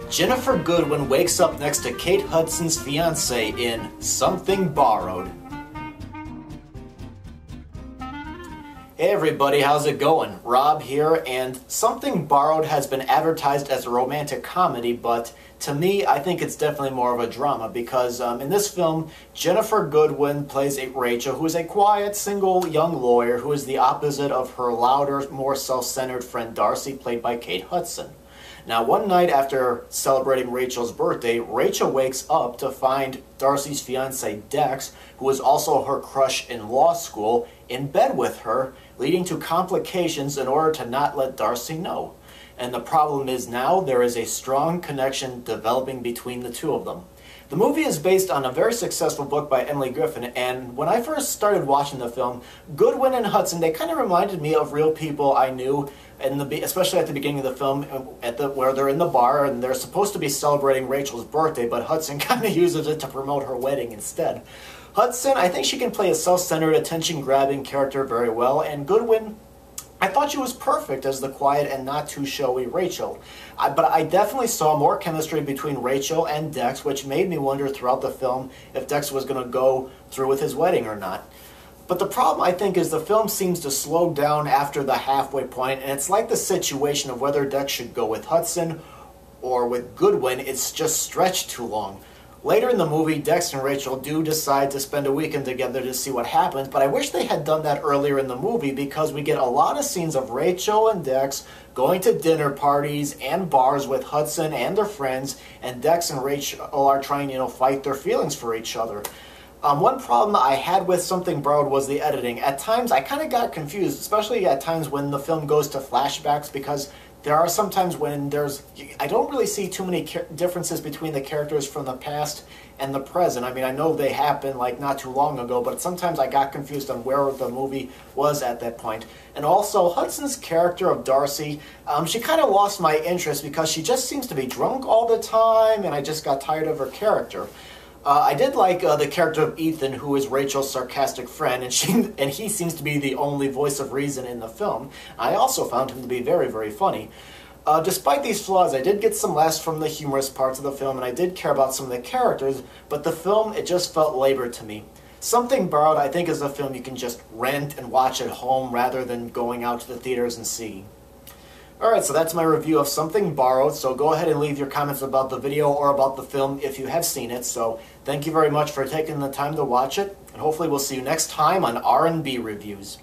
Ginnifer Goodwin wakes up next to Kate Hudson's fiance in Something Borrowed. Hey everybody, how's it going? Rob here, and Something Borrowed has been advertised as a romantic comedy, but to me, I think it's definitely more of a drama because in this film, Ginnifer Goodwin plays Rachel, who is a quiet, single young lawyer who is the opposite of her louder, more self-centered friend Darcy, played by Kate Hudson. Now, one night after celebrating Rachel's birthday, Rachel wakes up to find Darcy's fiancé Dex, who is also her crush in law school, in bed with her, leading to complications in order to not let Darcy know. And the problem is now there is a strong connection developing between the two of them. The movie is based on a very successful book by Emily Griffin, and when I first started watching the film, Goodwin and Hudson, they kind of reminded me of real people I knew, especially at the beginning of the film, where they're in the bar and they're supposed to be celebrating Rachel's birthday, but Hudson kind of uses it to promote her wedding instead. Hudson, I think she can play a self-centered, attention-grabbing character very well, and Goodwin, I thought she was perfect as the quiet and not too showy Rachel. But I definitely saw more chemistry between Rachel and Dex, which made me wonder throughout the film if Dex was going to go through with his wedding or not. But the problem, I think, is the film seems to slow down after the halfway point, and it's like the situation of whether Dex should go with Hudson or with Goodwin. It's just stretched too long. Later in the movie, Dex and Rachel do decide to spend a weekend together to see what happens, but I wish they had done that earlier in the movie because we get a lot of scenes of Rachel and Dex going to dinner parties and bars with Hudson and their friends, and Dex and Rachel are trying, fight their feelings for each other. One problem I had with Something Borrowed was the editing. At times, I kind of got confused, especially at times when the film goes to flashbacks, because there are some times when I don't really see too many differences between the characters from the past and the present. I mean, I know they happened like not too long ago, but sometimes I got confused on where the movie was at that point. And also, Hudson's character of Darcy, she kind of lost my interest because she just seems to be drunk all the time, and I just got tired of her character. I did like the character of Ethan, who is Rachel's sarcastic friend, and he seems to be the only voice of reason in the film. I also found him to be very, very funny. Despite these flaws, I did get some laughs from the humorous parts of the film, and I did care about some of the characters, but the film, it just felt labored to me. Something Borrowed, I think, is a film you can just rent and watch at home rather than going out to the theaters and see. Alright, so that's my review of Something Borrowed, so go ahead and leave your comments about the video or about the film if you have seen it. So thank you very much for taking the time to watch it, and hopefully we'll see you next time on R&B Reviews.